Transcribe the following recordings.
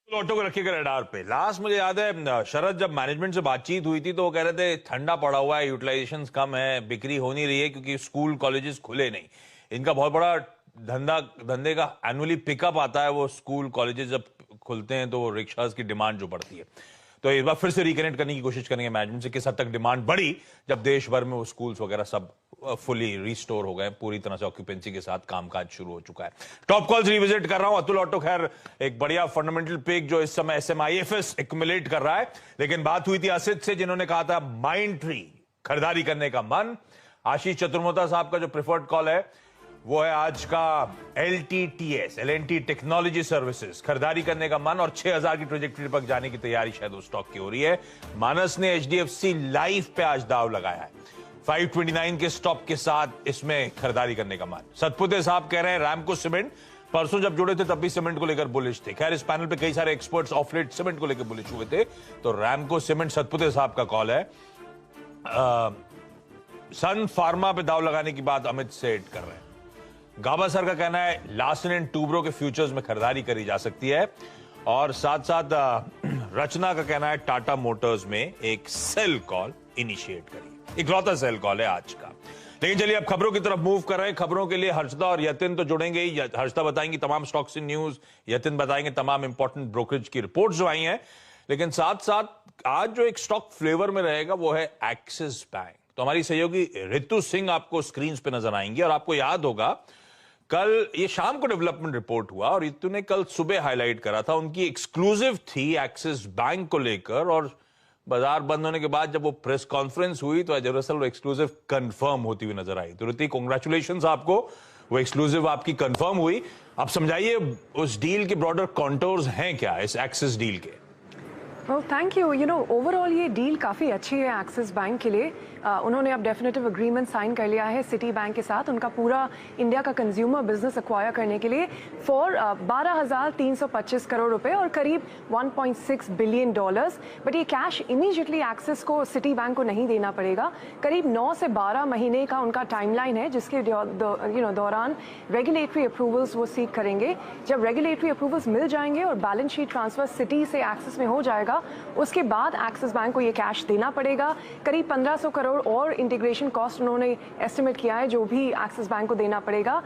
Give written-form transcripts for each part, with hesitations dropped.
Auto को रखिएगा radar पे। लास्ट मुझे याद है शरद जब मैनेजमेंट से बातचीत हुई थी तो वो कह रहे थे ठंडा पड़ा हुआ है, यूटिलाइजेशन कम है, बिक्री हो नहीं रही है क्योंकि स्कूल कॉलेजेस खुले नहीं। इनका बहुत बड़ा धंधे का एनुअली पिकअप आता है, वो स्कूल कॉलेजेस जब खुलते हैं तो वो रिक्शाज की डिमांड जो बढ़ती है। तो इस बार फिर से रिकनेक्ट करने की कोशिश करेंगे मैनेजमेंट से किस हद तक डिमांड बढ़ी जब देश भर में वो स्कूल्स वगैरह सब फुली रिस्टोर हो गए, पूरी तरह से ऑक्यूपेंसी के साथ कामकाज शुरू हो चुका है। टॉप कॉल्स रिविजिट कर रहा हूं। अतुल ऑटो खैर एक बढ़िया फंडामेंटल पिक जो इस समय SMIFS एक्युमुलेट कर रहा है, लेकिन बात हुई थी असित से जिन्होंने कहा था माइंड ट्री खरीदारी करने का मन। आशीष चतुर्मोता साहब का जो प्रिफर्ड कॉल है वो है आज का LTTS L&T टेक्नोलॉजी सर्विसेज, खरीदारी करने का मन और 6000 की ट्रेजेक्टरी पर जाने की तैयारी शायद उस स्टॉक की हो रही है। मानस ने HDFC लाइफ पे आज दाव लगाया है 529 के स्टॉप के साथ, इसमें खरीदारी करने का मन। सतपुते साहब कह रहे हैं रैमको सीमेंट, परसों जब जुड़े थे तब भी सीमेंट को लेकर बुलिश थे। खैर इस पैनल पे कई सारे एक्सपर्ट्स ऑफ लेट सीमेंट को लेकर बुलिश हुए थे, तो रैमको सीमेंट सतपुते साहब का कॉल है। सन फार्मा पे दाव लगाने की बात अमित सेठ कर रहे हैं। गाबा सर का कहना है लार्सन एंड टूब्रो के फ्यूचर्स में खरीदारी करी जा सकती है, और साथ साथ रचना का कहना है टाटा मोटर्स में एक सेल कॉल इनिशिएट करी। इकलौता सेल कॉल है आज का। लेकिन चलिए अब खबरों की तरफ मूव कर रहे हैं। खबरों के लिए हर्षदा और यतिन तो जुड़ेंगे ही। हर्षदा बताएंगी तमाम स्टॉक्स इन न्यूज, यतिन बताएंगे तमाम इंपॉर्टेंट ब्रोकरेज की रिपोर्ट्स जो आई हैं। लेकिन साथ साथ आज जो एक स्टॉक फ्लेवर में रहेगा वो है एक्सिस बैंक। तो हमारी सहयोगी रितु सिंह आपको स्क्रीन पे नजर आएंगी, और आपको याद होगा कल ये शाम को डेवलपमेंट रिपोर्ट हुआ और रितु ने कल सुबह हाईलाइट करा था, उनकी एक्सक्लूसिव थी एक्सिस बैंक को लेकर, और बाजार बंद होने के बाद जब वो प्रेस कॉन्फ्रेंस हुई तो दरअसल वो एक्सक्लूसिव कंफर्म होती हुई नजर आई। तो रितु कांग्रेचुलेशंस आपको, वो एक्सक्लूसिव आपकी कंफर्म हुई। अब समझाइए उस डील के ब्रॉडर कॉन्टोर्स हैं क्या इस एक्सिस डील के? Well thank you. ओवरऑल ये डील काफ़ी अच्छी है एक्सिस बैंक के लिए। उन्होंने अब डेफिनेटिव एग्रीमेंट साइन कर लिया है सिटी बैंक के साथ, उनका पूरा इंडिया का कंज्यूमर बिजनेस एक्वायर करने के लिए फॉर 12,325 करोड़ रुपए और करीब $1.6 बिलियन। बट ये कैश इमीडिएटली एक्सिस को सिटी बैंक को नहीं देना पड़ेगा। करीब 9 से 12 महीने का उनका टाइमलाइन है जिसके दौरान रेगुलेटरी अप्रूवल्स वो सीक करेंगे। जब रेगुलेटरी अप्रूवल्स मिल जाएंगे और बैलेंस शीट ट्रांसफर सिटी से एक्सिस में हो जाएगा, उसके बाद एक्सिस बैंक को ये कैश देना पड़ेगा। करीब 1500 करोड़ और इंटीग्रेशन कॉस्ट उन्होंने एस्टिमेट किया है जो भी एक्सिस बैंक को देना पड़ेगा।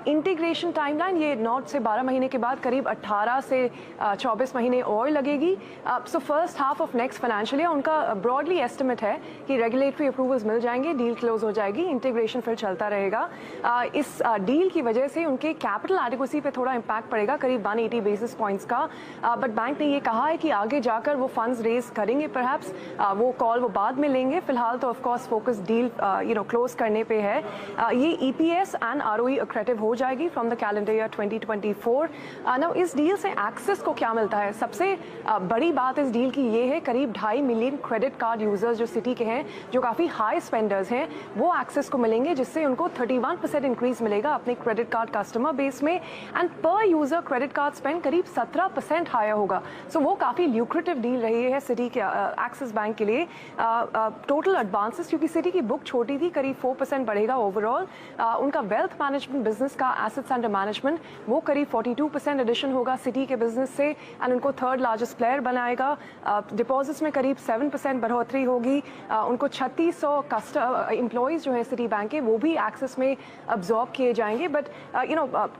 इंटीग्रेशन टाइमलाइन ये 9 से 12 महीने के बाद करीब 18 से 24 महीने और लगेगी। So first half of next financial year उनका ब्रॉडली एस्टिमेट है कि रेगुलेटरी अप्रूवल्स मिल जाएंगे, डील क्लोज हो जाएगी, इंटीग्रेशन फिर चलता रहेगा। इस डील की वजह से उनके कैपिटल एडिक्वेसी पे थोड़ा इम्पैक्ट पड़ेगा करीब 180 बेसिस पॉइंट्स का। बट बैंक ने ये कहा है कि आगे जाकर वो फंड्स रेज करेंगे, परहैप्स वो कॉल वो बाद में लेंगे। फिलहाल तो ऑफकोर्स फोकस डील क्लोज करने पे है। ये EPS एंड ROE एक्रेटिव हो जाएगी from the calendar year 2024। Now इस डील से एक्सिस को क्या मिलता है? सबसे बड़ी बात इस डील की ये है करीब 2.5 मिलियन क्रेडिट कार्ड यूजर्स जो सिटी के हैं, जो काफ़ी हाई स्पेंडर्स हैं, वो एक्सिस को मिलेंगे, जिससे उनको 31% इंक्रीज मिलेगा अपने क्रेडिट कार्ड कस्टमर बेस में। एंड पर यूजर क्रेडिट कार्ड स्पेंड करीब 17% हायर होगा। सो वो काफ़ी ल्यूक्रेटिव डील रही है सिटी के एक्सिस बैंक के लिए। टोटल एडवांसेस क्योंकि सिटी की बुक छोटी थी, करीब 4% बढ़ेगा ओवरऑल। उनका वेल्थ मैनेजमेंट बिजनेस का एसेट्स अंडर मैनेजमेंट वो करीब 42% एडिशन होगा सिटी के बिजनेस से, एंड उनको थर्ड लार्जेस्ट प्लेयर बनाएगा। डिपॉजिट्स में करीब 7% बढ़ोतरी होगी। उनको 3600 एम्प्लॉयज़ जो है सिटी बैंक के वो भी एक्सिस में अब्जॉर्ब किए जाएंगे। बट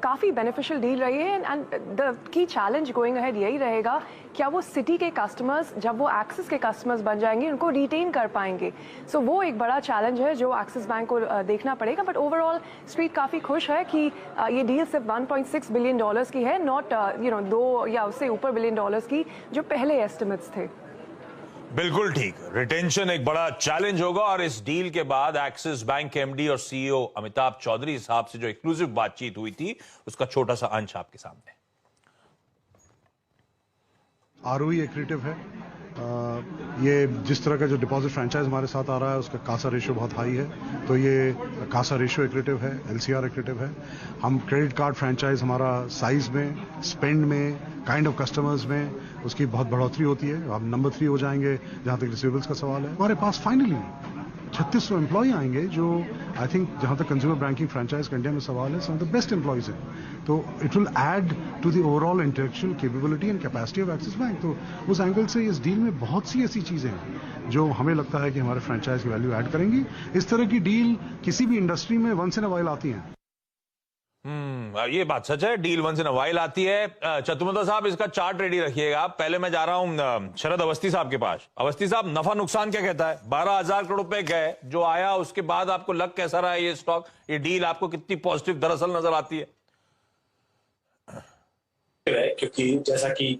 काफ़ी बेनिफिशियल डील रही है, and the key challenge going ahead यही रहेगा क्या वो सिटी के कस्टमर्स जब वो एक्सिस के कस्टमर्स बन जाएंगे उनको रिटेन कर पाएंगे। सो वो एक बड़ा चैलेंज है जो एक्सिस बैंक को देखना पड़ेगा। बट ओवरऑल स्ट्रीट काफ़ी खुश है कि ये डील सिर्फ $1.6 बिलियन की है, नॉट 2 या उससे ऊपर बिलियन डॉलर्स की जो पहले एस्टिमेट्स थे। बिल्कुल ठीक, रिटेंशन एक बड़ा चैलेंज होगा। और इस डील के बाद एक्सिस बैंक के MD और CEO अमिताभ चौधरी साहब से जो एक्सक्लूसिव बातचीत हुई थी उसका छोटा सा अंश आपके सामने। ROE एक्रेटिव है। ये जिस तरह का जो डिपॉजिट फ्रेंचाइज हमारे साथ आ रहा है उसका कासा रेशियो बहुत हाई है, तो ये कासा रेशियो एक्रेटिव है, LCR एक्रेटिव है। हम क्रेडिट कार्ड फ्रेंचाइज हमारा साइज में, स्पेंड में, काइंड ऑफ कस्टमर्स में उसकी बहुत बढ़ोतरी होती है। हम नंबर 3 हो जाएंगे जहां तक रिसीवेबल्स का सवाल है। हमारे पास फाइनली 3600 एम्प्लॉय आएंगे जो आई थिंक जहां तक कंज्यूमर बैंकिंग फ्रेंचाइज का इंडिया में सवाल है some of the best employees हैं। तो it will add to the overall intellectual capability and capacity of Axis bank. तो उस एंगल से इस डील में बहुत सी ऐसी चीजें हैं जो हमें लगता है कि हमारे फ्रेंचाइज की वैल्यू ऐड करेंगी। इस तरह की डील किसी भी इंडस्ट्री में वंस इन अ व्हाइल आती हैं। ये बात सच है, deal once in a while आती है। चतुर्वेदी साहब, इसका चार्ट रेडी रखिएगा। पहले मैं जा रहा हूं शरद अवस्थी साहब के पास। अवस्थी साहब, नफा नुकसान क्या कहता है? 12,000 करोड़ रुपए गए, जो आया उसके बाद आपको लग कैसा रहा है ये स्टॉक, ये डील आपको कितनी पॉजिटिव दरअसल नजर आती है? क्योंकि जैसा कि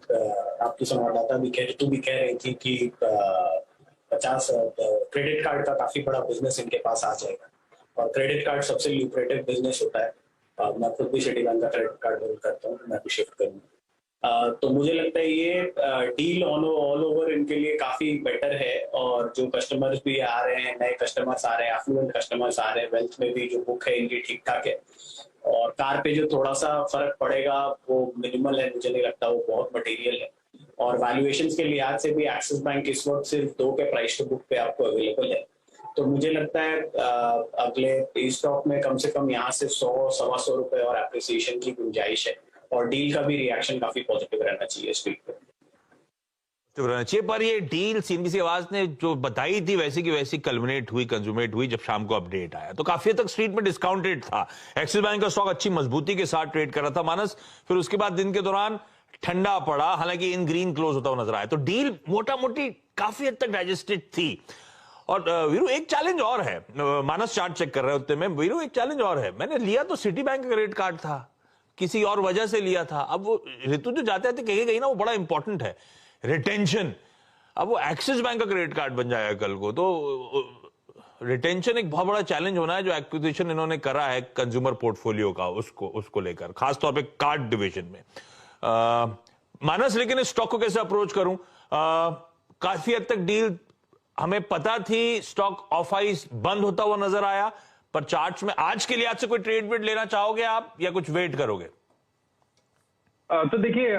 आपकी संवाददाता भी ऋतु भी कह रही थी कि 50 क्रेडिट कार्ड का काफी बड़ा बिजनेस इनके पास आ जाएगा, और क्रेडिट कार्ड सबसे ल्यूक्रेटिव बिजनेस होता है। मैं खुद भी सिटी बैंक का क्रेडिट कार्ड होल्ड करता हूँ, मैं भी शिफ्ट करूंगा। तो मुझे लगता है ये डील ऑल ओवर इनके लिए काफी बेटर है। और जो कस्टमर्स भी आ रहे हैं, नए कस्टमर्स आ रहे हैं, एफ्लुएंट कस्टमर्स आ रहे हैं, वेल्थ में भी जो बुक है इनकी ठीक ठाक है। और कार पे जो थोड़ा सा फर्क पड़ेगा वो मिनिमल है, मुझे नहीं लगता वो बहुत मटेरियल है। और वैल्यूएशंस के लिहाज से भी एक्सिस बैंक इस वक्त सिर्फ 2 के प्राइस टू बुक पे आपको अवेलेबल है। तो मुझे लगता है अगले स्टॉक में कम से कम यहाँ से 100-125 रुपए और एप्रिसिएशन की गुंजाइश है। और डील का भी रिएक्शन काफी पॉजिटिव रहना चाहिए स्ट्रीट पे। रहना चाहिए। पर ये डील सीएनबीसी आवाज ने जो बताई थी वैसी की वैसी कल्मिनेट हुई, कंज्यूमेट हुई जब शाम को अपडेट आया, तो काफी हद तक स्ट्रीट में डिस्काउंटेड था। एक्सिस बैंक का स्टॉक अच्छी मजबूती के साथ ट्रेड कर रहा था मानस, फिर उसके बाद दिन के दौरान ठंडा पड़ा, हालांकि इन ग्रीन क्लोज होता हुआ नजर आया। तो डील मोटा मोटी काफी हद तक डाइजेस्टेड थी। और वीरू, एक चैलेंज और है, मानस चार्ट चेक कर रहे होते में, वीरू एक चैलेंज और है। मैंने लिया तो सिटी बैंक का क्रेडिट कार्ड था, किसी और वजह से लिया था। अब वो ऋतु जो जाते थे कहीं ना, वो बड़ा इंपॉर्टेंट है, रिटेंशन। अब वो एक्सिस बैंक का क्रेडिट कार्ड बन जाएगा कल को, तो रिटेंशन एक बहुत बड़ा चैलेंज होना है। जो एक्विजिशन इन्होंने करा है कंज्यूमर पोर्टफोलियो का, उसको लेकर खासतौर पे कार्ड डिवीजन में। मानस, लेकिन इस स्टॉक को कैसे अप्रोच करूं? काफी हद तक डील हमें पता थी, स्टॉक ऑफ आइस बंद होता हुआ नजर आया, पर चार्ट्स में आज के लिए आज से कोई ट्रेड वेड लेना चाहोगे आप, या कुछ वेट करोगे? तो देखिए